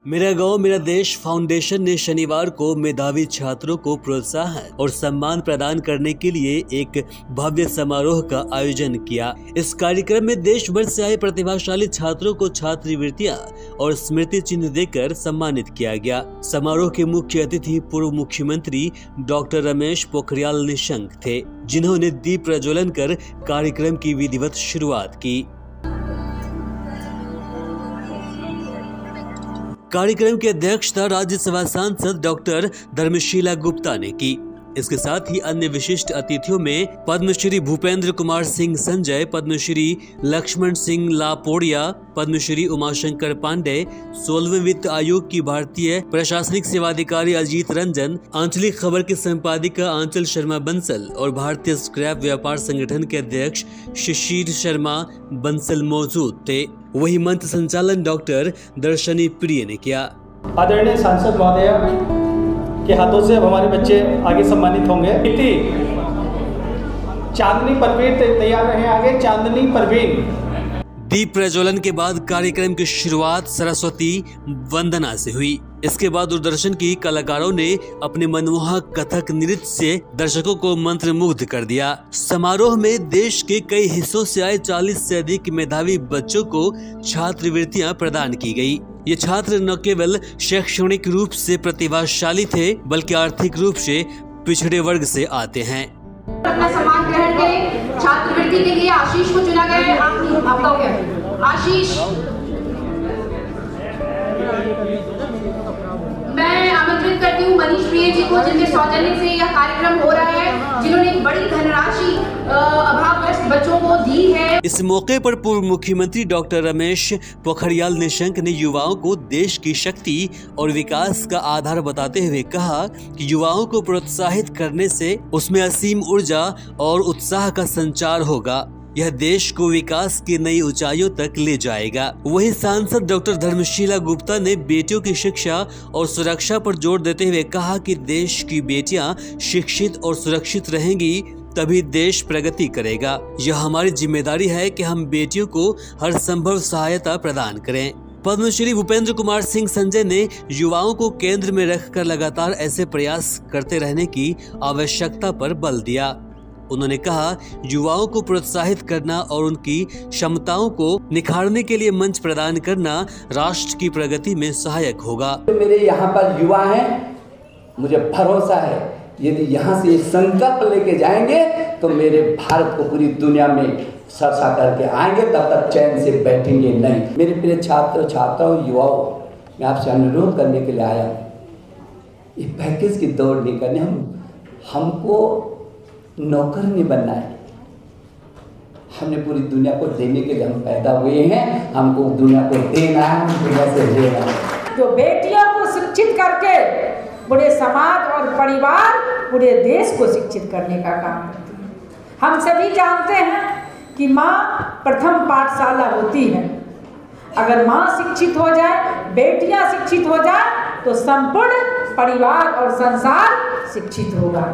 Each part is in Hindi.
मेरा गांव मेरा देश फाउंडेशन ने शनिवार को मेधावी छात्रों को प्रोत्साहन और सम्मान प्रदान करने के लिए एक भव्य समारोह का आयोजन किया। इस कार्यक्रम में देश भर से आए प्रतिभाशाली छात्रों को छात्रवृत्तियां और स्मृति चिन्ह देकर सम्मानित किया गया। समारोह के मुख्य अतिथि पूर्व मुख्यमंत्री डॉक्टर रमेश पोखरियाल निशंक थे, जिन्होंने दीप प्रज्वलन कर कार्यक्रम की विधिवत शुरुआत की। कार्यक्रम की अध्यक्षता राज्यसभा सांसद डॉक्टर धर्मशीला गुप्ता ने की। इसके साथ ही अन्य विशिष्ट अतिथियों में पद्मश्री भूपेंद्र कुमार सिंह संजय, पद्मश्री लक्ष्मण सिंह लापोड़िया, पद्मश्री उमाशंकर पांडे, 16वें वित्त आयोग की भारतीय प्रशासनिक सेवाधिकारी अजीत रंजन, आंचलिक खबर की संपादिका आंचल शर्मा बंसल और भारतीय स्क्रैप व्यापार संगठन के अध्यक्ष शिशिर शर्मा बंसल मौजूद थे। वही मंच संचालन डॉक्टर दर्शनी प्रिय ने किया। आदरणीय सांसद महोदय के हाथों से अब हमारे बच्चे आगे सम्मानित होंगे। चांदनी परवीन तैयार रहे आगे, चांदनी परवीन। दीप प्रज्वलन के बाद कार्यक्रम की शुरुआत सरस्वती वंदना से हुई। इसके बाद दूरदर्शन की कलाकारों ने अपने मनमोहक कथक नृत्य से दर्शकों को मंत्रमुग्ध कर दिया। समारोह में देश के कई हिस्सों से आए 40 से अधिक मेधावी बच्चों को छात्रवृत्तियां प्रदान की गई। ये छात्र न केवल शैक्षणिक रूप से प्रतिभाशाली थे, बल्कि आर्थिक रूप से पिछड़े वर्ग से आते हैं। अपना सम्मान ग्रहण करें। छात्रवृत्ति के लिए आशीष को चुना गया है। आप आशीष, मैं आमंत्रित करती हूँ मनीष प्रिय जी को, जिनके सौजन्य से यह कार्यक्रम हो रहा है, जिन्होंने एक बड़ी धनराशि अभावग्रस्त बच्चों को दी है। इस मौके पर पूर्व मुख्यमंत्री डॉक्टर रमेश पोखरियाल निशंक ने युवाओं को देश की शक्ति और विकास का आधार बताते हुए कहा कि युवाओं को प्रोत्साहित करने से उसमें असीम ऊर्जा और उत्साह का संचार होगा। यह देश को विकास की नई ऊंचाइयों तक ले जाएगा। वहीं सांसद डॉक्टर धर्मशीला गुप्ता ने बेटियों की शिक्षा और सुरक्षा पर जोर देते हुए कहा कि देश की बेटियां शिक्षित और सुरक्षित रहेंगी तभी देश प्रगति करेगा। यह हमारी जिम्मेदारी है कि हम बेटियों को हर संभव सहायता प्रदान करें। पद्मश्री भूपेंद्र कुमार सिंह संजय ने युवाओं को केंद्र में रखकर लगातार ऐसे प्रयास करते रहने की आवश्यकता पर बल दिया। उन्होंने कहा, युवाओं को प्रोत्साहित करना और उनकी क्षमताओं को निखारने के लिए मंच प्रदान करना राष्ट्र की प्रगति में सहायक होगा। मेरे यहाँ पर युवा हैं, मुझे भरोसा है यदि यहाँ से संकल्प लेके जाएंगे तो मेरे भारत को पूरी दुनिया में सरसा करके आएंगे, तब तक चैन से बैठेंगे नहीं। मेरे प्रिय छात्र छात्राओं, युवाओं, मैं आपसे अनुरोध करने के लिए आया हूँ, ये पैकेज की दौड़ नहीं करनी। हमको नौकर नहीं बनना है। हमने पूरी दुनिया को देने के लिए हम पैदा हुए हैं, हमको दुनिया को देना है, हम दुनिया से लेना है। जो बेटियों को शिक्षित करके पूरे समाज और परिवार, पूरे देश को शिक्षित करने का काम करती है। हम सभी जानते हैं कि माँ प्रथम पाठशाला होती है। अगर माँ शिक्षित हो जाए, बेटियां शिक्षित हो जाए, तो संपूर्ण परिवार और संसार शिक्षित होगा।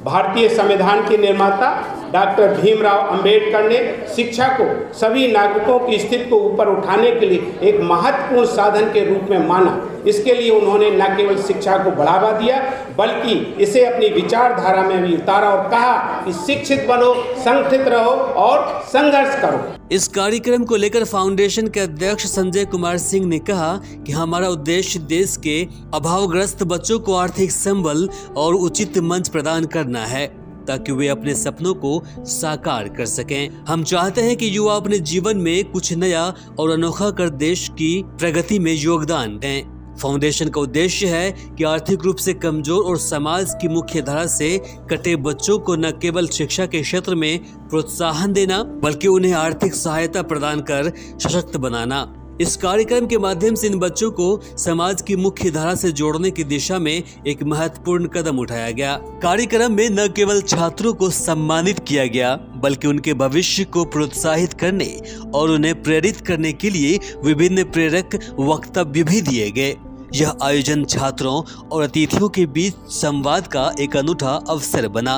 भारतीय संविधान के निर्माता डॉक्टर भीमराव अंबेडकर ने शिक्षा को सभी नागरिकों की स्थिति को ऊपर उठाने के लिए एक महत्वपूर्ण साधन के रूप में माना। इसके लिए उन्होंने न केवल शिक्षा को बढ़ावा दिया, बल्कि इसे अपनी विचारधारा में भी उतारा और कहा कि शिक्षित बनो, संगठित रहो और संघर्ष करो। इस कार्यक्रम को लेकर फाउंडेशन के अध्यक्ष संजय कुमार सिंह ने कहा कि हमारा उद्देश्य देश के अभावग्रस्त बच्चों को आर्थिक संबल और उचित मंच प्रदान करना है ताकि वे अपने सपनों को साकार कर सकें। हम चाहते हैं कि युवा अपने जीवन में कुछ नया और अनोखा कर देश की प्रगति में योगदान दें। फाउंडेशन का उद्देश्य है कि आर्थिक रूप से कमजोर और समाज की मुख्य धारा से कटे बच्चों को न केवल शिक्षा के क्षेत्र में प्रोत्साहन देना, बल्कि उन्हें आर्थिक सहायता प्रदान कर सशक्त बनाना। इस कार्यक्रम के माध्यम से इन बच्चों को समाज की मुख्य धारा से जोड़ने की दिशा में एक महत्वपूर्ण कदम उठाया गया। कार्यक्रम में न केवल छात्रों को सम्मानित किया गया, बल्कि उनके भविष्य को प्रोत्साहित करने और उन्हें प्रेरित करने के लिए विभिन्न प्रेरक वक्तव्य भी दिए गए। यह आयोजन छात्रों और अतिथियों के बीच संवाद का एक अनूठा अवसर बना।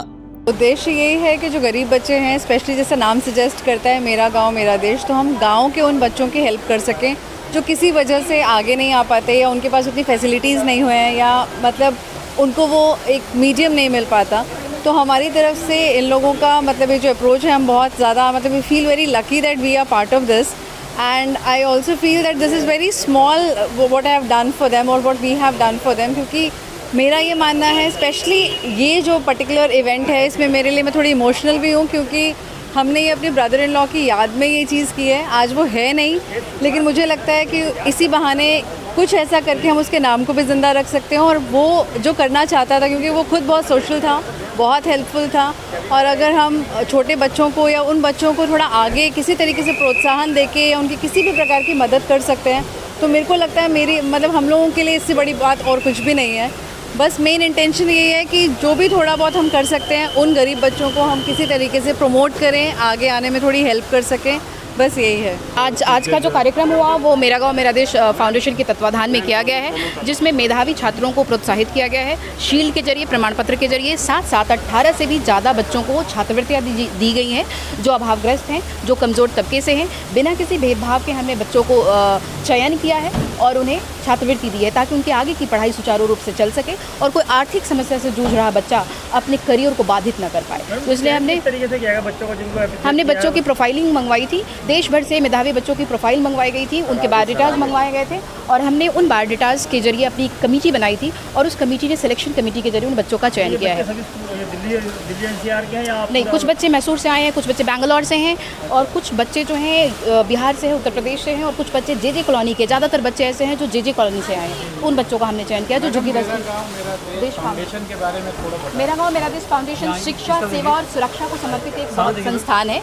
उद्देश्य यही है कि जो गरीब बच्चे हैं, स्पेशली जैसा नाम सजेस्ट करता है मेरा गांव मेरा देश, तो हम गांव के उन बच्चों की हेल्प कर सकें जो किसी वजह से आगे नहीं आ पाते या उनके पास उतनी फैसिलिटीज़ नहीं हुए हैं या मतलब उनको वो एक मीडियम नहीं मिल पाता। तो हमारी तरफ से इन लोगों का मतलब ये जो अप्रोच है, हम बहुत ज़्यादा मतलब we feel very lucky that we are part of this, and I also feel that this is very small what I have done for them और what we have done for them. क्योंकि मेरा ये मानना है, स्पेशली ये जो पर्टिकुलर इवेंट है, इसमें मेरे लिए मैं थोड़ी इमोशनल भी हूँ क्योंकि हमने ये अपने ब्रदर इन लॉ की याद में ये चीज़ की है। आज वो है नहीं, लेकिन मुझे लगता है कि इसी बहाने कुछ ऐसा करके हम उसके नाम को भी ज़िंदा रख सकते हैं। और वो जो करना चाहता था, क्योंकि वो खुद बहुत सोशल था, बहुत हेल्पफुल था, और अगर हम छोटे बच्चों को या उन बच्चों को थोड़ा आगे किसी तरीके से प्रोत्साहन देके या उनकी किसी भी प्रकार की मदद कर सकते हैं, तो मेरे को लगता है मेरी मतलब हम लोगों के लिए इससे बड़ी बात और कुछ भी नहीं है। बस मेन इंटेंशन ये है कि जो भी थोड़ा बहुत हम कर सकते हैं उन गरीब बच्चों को हम किसी तरीके से प्रमोट करें, आगे आने में थोड़ी हेल्प कर सकें, बस यही है। आज का जो कार्यक्रम हुआ वो मेरा गांव मेरा देश फाउंडेशन के तत्वाधान में किया गया है, जिसमें मेधावी छात्रों को प्रोत्साहित किया गया है। शील्ड के जरिए, प्रमाण पत्र के जरिए 18 से भी ज़्यादा बच्चों को छात्रवृत्तियाँ दी गई हैं जो अभावग्रस्त हैं, जो कमज़ोर तबके से हैं। बिना किसी भेदभाव के हमने बच्चों को चयन किया है और उन्हें छात्रवृत्ति दी है ताकि उनकी आगे की पढ़ाई सुचारू रूप से चल सके और कोई आर्थिक समस्या से जूझ रहा बच्चा अपने करियर को बाधित न कर पाए। तो इसलिए हमने बच्चों की प्रोफाइलिंग मंगवाई थी। देश भर से मेधावी बच्चों की प्रोफाइल मंगवाई गई थी, उनके बायोडाटाज मंगवाए गए थे और हमने उन बायोडाटाज के जरिए अपनी कमेटी बनाई थी और उस कमेटी ने सिलेक्शन कमेटी के जरिए उन बच्चों का चयन किया है। दिल्ली NCR के हैं या नहीं, कुछ बच्चे मैसूर से आए हैं, कुछ बच्चे बेंगलोर से हैं और कुछ बच्चे जो हैं बिहार से हैं, उत्तर प्रदेश से हैं और कुछ बच्चे JJ कॉलोनी के, ज़्यादातर बच्चे ऐसे हैं जो JJ कॉलोनी से आए हैं। उन बच्चों का हमने चयन किया जो झुग्गी देश फाउंडेशन के बारे में थोड़ा। मेरा गाँव मेरा देश फाउंडेशन शिक्षा, सेवा और सुरक्षा को समर्पित एक संस्थान है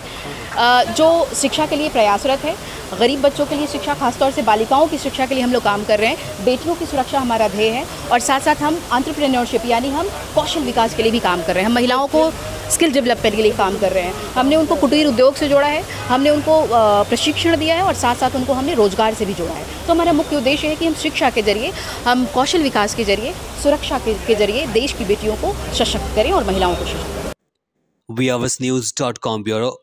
जो शिक्षा के लिए प्रयासरत है। गरीब बच्चों के लिए शिक्षा, खासतौर से बालिकाओं की शिक्षा के लिए हम लोग काम कर रहे हैं। बेटियों की सुरक्षा हमारा ध्येय है और साथ साथ हम एंटरप्रेन्योरशिप यानी हम कौशल विकास के लिए भी काम कर रहे हैं। हम महिलाओं को स्किल डेवलपमेंट के लिए काम कर रहे हैं। हमने उनको कुटीर उद्योग से जोड़ा है, हमने उनको प्रशिक्षण दिया है और साथ साथ उनको हमने रोजगार से भी जोड़ा है। तो हमारा मुख्य उद्देश्य है कि हम शिक्षा के जरिए, हम कौशल विकास के जरिए, सुरक्षा के जरिए देश की बेटियों को सशक्त करें और महिलाओं को सशक्त करें। VRVSnews.com bureau.